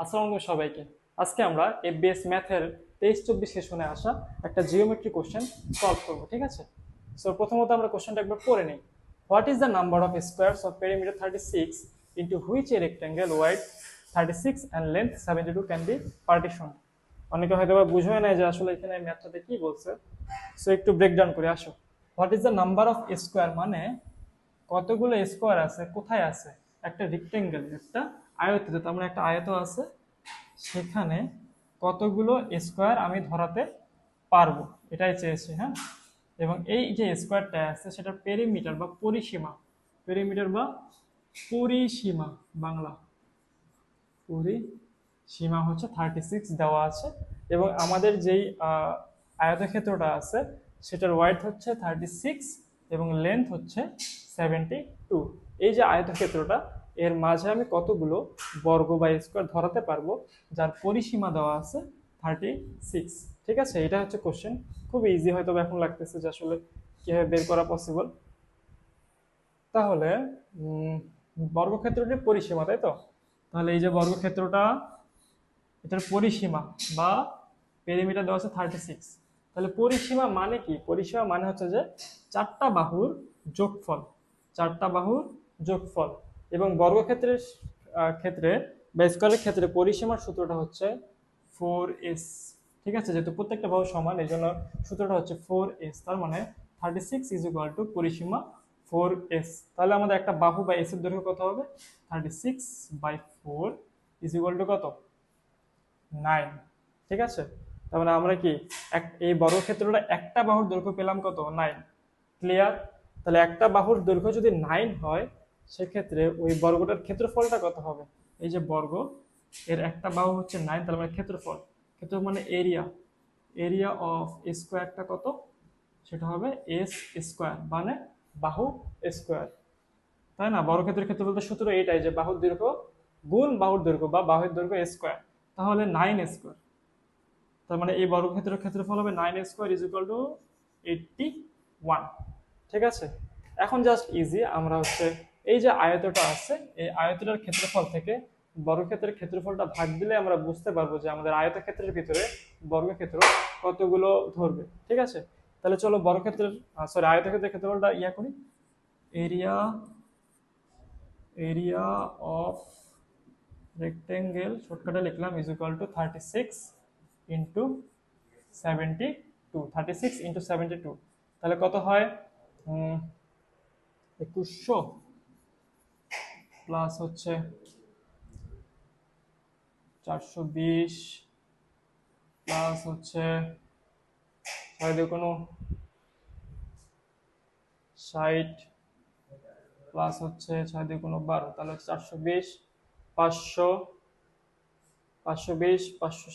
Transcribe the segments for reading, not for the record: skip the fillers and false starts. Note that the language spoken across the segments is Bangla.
আসসালামু আলাইকুম সবাইকে। আজকে আমরা এফবিএস ম্যাথের 23-24 সেশনে আসা একটা জিওমেট্রি কোশ্চেন সলভ করব, ঠিক আছে? সো প্রথমত আমরা কোশ্চেনটা একবার পড়ে নিই। What is the number of squares of perimeter 36 into which a rectangle wide 36 and length 72 can be partition? অনেকে হয়তো বা বুঝবে না যে আসলে এখানে ম্যাথটাতে কি বলছে। সো একটু ব্রেকডাউন করে আসো। What is the number of square মানে কতগুলো স্কোয়ার আছে, কোথায় আছে? একটা রেক্টেঙ্গেল, একটা আয়ত, তার মানে একটা আয়ত আছে, সেখানে কতগুলো স্কোয়ার আমি ধরাতে পারবো, এটাই চেয়েছি। হ্যাঁ, এবং এই যে স্কোয়ারটা আছে সেটার পেরিমিটার বা পরিসীমা, পেরিমিটার বা পরিসীমা, বাংলা পরিসীমা হচ্ছে 36 দেওয়া আছে। এবং আমাদের যেই আয়তক্ষেত্রটা আছে সেটার ওয়াইড হচ্ছে 36 এবং লেন্থ হচ্ছে 72। এই যে আয়তক্ষেত্রটা, এর মাঝে আমি কতগুলো বর্গ বা স্কোয়ার ধরাতে পারবো যার পরিসীমা দেওয়া আছে 36। ঠিক আছে, এটা হচ্ছে কোশ্চেন। খুব ইজি, হয়তো এখন লাগতেছে যে আসলে কিভাবে বের করা পসিবল। তাহলে বর্গক্ষেত্রটির পরিসীমা, তাই তো? তাহলে এই যে বর্গক্ষেত্রটা, এটার পরিসীমা বা পেরিমিটার দেওয়া আছে 36। তাহলে পরিসীমা মানে কি? পরিসীমা মানে হচ্ছে যে চারটা বাহুর যোগফল, চারটা বাহুর যোগফল। এবং বর্গক্ষেত্রের ক্ষেত্রে বা স্কয়ারের ক্ষেত্রে পরিসীমার সূত্রটা হচ্ছে 4s। ঠিক আছে, যেহেতু প্রত্যেকটা বাহু সমান এই জন্য সূত্রটা হচ্ছে 4s। তার মানে 36 ইজ ইকুয়াল টু পরিসীমা 4s। তাহলে আমাদের একটা বাহু বা এস এর দৈর্ঘ্য কত হবে? 36/4 ইজ ইকুয়াল টু কত? 9। ঠিক আছে, তার মানে আমরা কি এই বর্গক্ষেত্রটা একটা বাহুর দৈর্ঘ্য পেলাম কত? 9। ক্লিয়ার? তাহলে একটা বাহুর দৈর্ঘ্য যদি 9 হয়, সেক্ষেত্রে ওই বর্গটার ক্ষেত্রফলটা কত হবে? এই যে বর্গ, এর একটা বাহু হচ্ছে 9, তার মানে ক্ষেত্রফল, ক্ষেত্রফল মানে এরিয়া, এরিয়া অফ স্কোয়ারটা কত? সেটা হবে এস স্কোয়ার, মানে বাহু স্কোয়ার, তাই না? বর্গক্ষেত্রের ক্ষেত্রফলের সূত্র এইটাই, যে বাহুর দৈর্ঘ্য গুণ বাহুর দৈর্ঘ্য বা বাহুর দৈর্ঘ্য স্কোয়ার। তাহলে 9 স্কোয়ার, তার মানে এই বর্গক্ষেত্রের ক্ষেত্রফল হবে 9 স্কোয়ার ইজ ইকুয়াল টু 81। ঠিক আছে, এখন জাস্ট ইজি, আমরা হচ্ছে এই যে আয়তটা আছে, এই আয়তটার ক্ষেত্রফল থেকে বর্গক্ষেত্রের ক্ষেত্রফলটা ভাগ দিলে আমরা বুঝতে পারবো যে আমাদের আয়তক্ষেত্রের ভিতরে বর্গক্ষেত্র কতগুলো ধরবে। ঠিক আছে, তাহলে চলো বর্গক্ষেত্রের আয়তক্ষেত্রের ক্ষেত্রফলটা করি। এরিয়া এরিয়া অফ রেক্টেঙ্গেল, শর্টকাটে লিখলাম, is equal to 36 into 72। 36 into 72, তাহলে কত হয়? 2100 প্লাস হচ্ছে 420 প্লাস হচ্ছে 6×2=60 প্লাস হচ্ছে 6×2=12, তাহলে হচ্ছে 420, 500, 520, 500,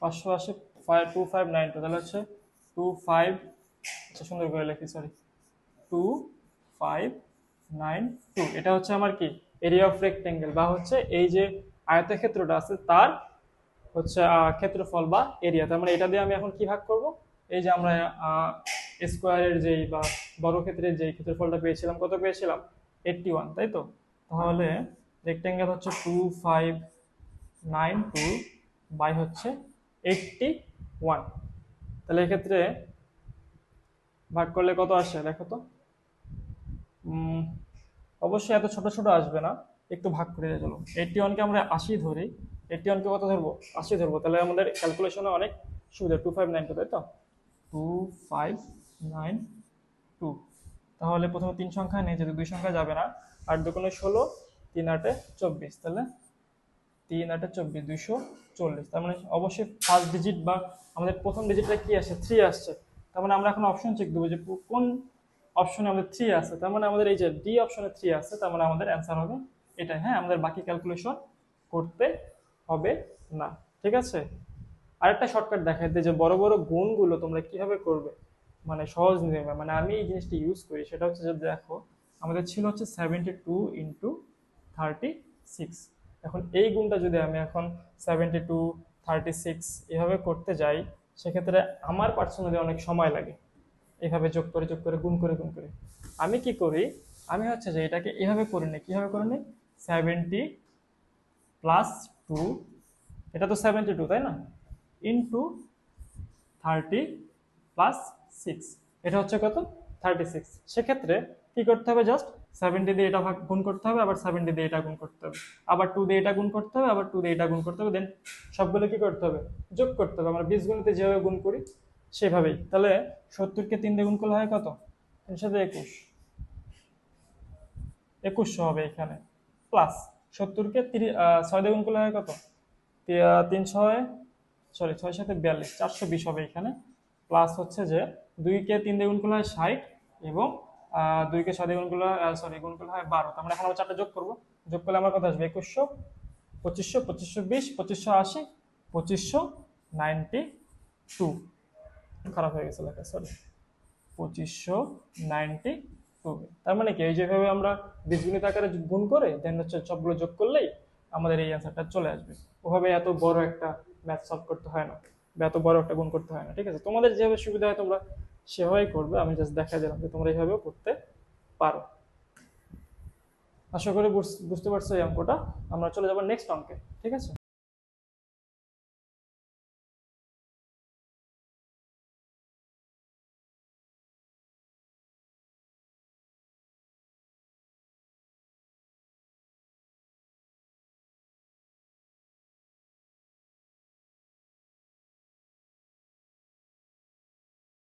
500 আসে 2592, তাহলে হচ্ছে 25, আচ্ছা সুন্দর করে লিখি, সরি, 2592। এটা হচ্ছে আমার কি এরিয়া অফ রেক্টেঙ্গেল, বা হচ্ছে এই যে আয়তক্ষেত্রটা আছে তার হচ্ছে ক্ষেত্রফল বা এরিয়া। তার মানে এটা দিয়ে আমি এখন কি ভাগ করব? এই যে আমরা স্কোয়ারের যেই বা বর্গক্ষেত্রের যেই ক্ষেত্রফলটা পেয়েছিলাম, কত পেয়েছিলাম? 81, তাই তো? তাহলে রেক্টেঙ্গেল হচ্ছে 2592 বাই হচ্ছে 81। তাহলে এক্ষেত্রে ভাগ করলে কত আসে দেখো তো? অবশ্যই এত ছোট ছোট আসবে না, একটু ভাগ করে দিয়ে চলো। 81কে আমরা 80 ধরি, 81কে কত ধরবো? 80 ধরবো, তাহলে আমাদের ক্যালকুলেশনে অনেক সুবিধা। 2592, তাই তো? 2592। তাহলে প্রথমে 3 সংখ্যা নেই, যেহেতু 2 সংখ্যা যাবে না। 8×2=16, 3×8=24, তাহলে 3×8=24, 240। তার মানে অবশ্যই ফার্স্ট ডিজিট বা আমাদের প্রথম ডিজিটটা কি আসছে? 3 আসছে। তার মানে আমরা এখন অপশন চেক দেবো যে কোন অপশনে আমাদের 3 আছে। তার মানে আমাদের এই যে ডি অপশনে 3 আছে, তার মানে আমাদের অ্যান্সার হবে এটা। হ্যাঁ, আমাদের বাকি ক্যালকুলেশন করতে হবে না। ঠিক আছে, আরেকটা শর্টকাট দেখাই দিই, যে বড় বড় গুণগুলো তোমরা কিভাবে করবে, মানে সহজ নিয়মে। মানে আমি এই জিনিসটা ইউজ করি, সেটা হচ্ছে যে দেখো, আমাদের ছিল হচ্ছে 72 ইন্টু 36। এখন এই গুণটা যদি আমি এখন 72, 36 এভাবে করতে যাই, সেক্ষেত্রে আমার পার্সোনালি অনেক সময় লাগে, এভাবে যোগ করে যোগ করে গুণ করে গুণ করে। আমি কি করি? আমি এটাকে এভাবে করে নিই। কিভাবে করে নিই? 70 প্লাস 2 এটা তো 72 তাই না, ইন্টু 30 প্লাস 6, এটা হচ্ছে কত 36। সেক্ষেত্রে কি করতে হবে, জাস্ট 70 দিয়ে এটা ভাগ গুণ করতে হবে, আবার 70 দিয়ে এটা গুণ করতে হবে, আবার 2 দিয়ে এটা গুণ করতে হবে, আবার 2 দিয়ে এটা গুণ করতে হবে, দেন সবগুলো কি করতে হবে, যোগ করতে হবে। আমরা বীজগণিতে যেভাবে গুণ করি সেভাবেই। তাহলে 70 কে 3 দিয়ে গুণ করলে হয় কত, 3 সাথে 21, 2100 হবে এখানে। প্লাস 70 কে 6 দিয়ে গুণ করলে হয় কত, 3 ছয়, সরি 6 সাথে 42, 420 হবে এখানে। প্লাস হচ্ছে যে 2 কে 3 দিয়ে গুণ করলে হয় 60, এবং 2 কে 6 দিয়ে গুণ করলে সরি গুণ করলে হয় 12। তো আমরা এখন আবার 4টা যোগ করব, যোগ করলে আমার কত আসবে, 2100, 2500, 2520, 2580, 2592, খারাপ হয়ে গেছে লেখা, সরি 2592। তার মানে কি, এই যেভাবে আমরা বীজগণিত আকারে গুণ করে দেন হচ্ছে সবগুলো যোগ করলেই আমাদের এই অ্যান্সারটা চলে আসবে। ওভাবে এত বড় একটা ম্যাথ সলভ করতে হয় না, বা এত বড় একটা গুণ করতে হয় না। ঠিক আছে, তোমাদের যেভাবে সুবিধা হয় তোমরা সেভাবেই করবে, আমি জাস্ট দেখা দিলাম যে তোমরা এইভাবেও করতে পারো। আশা করি বুঝতে পারছো এই অঙ্কটা। আমরা চলে যাবো নেক্সট অঙ্কে, ঠিক আছে।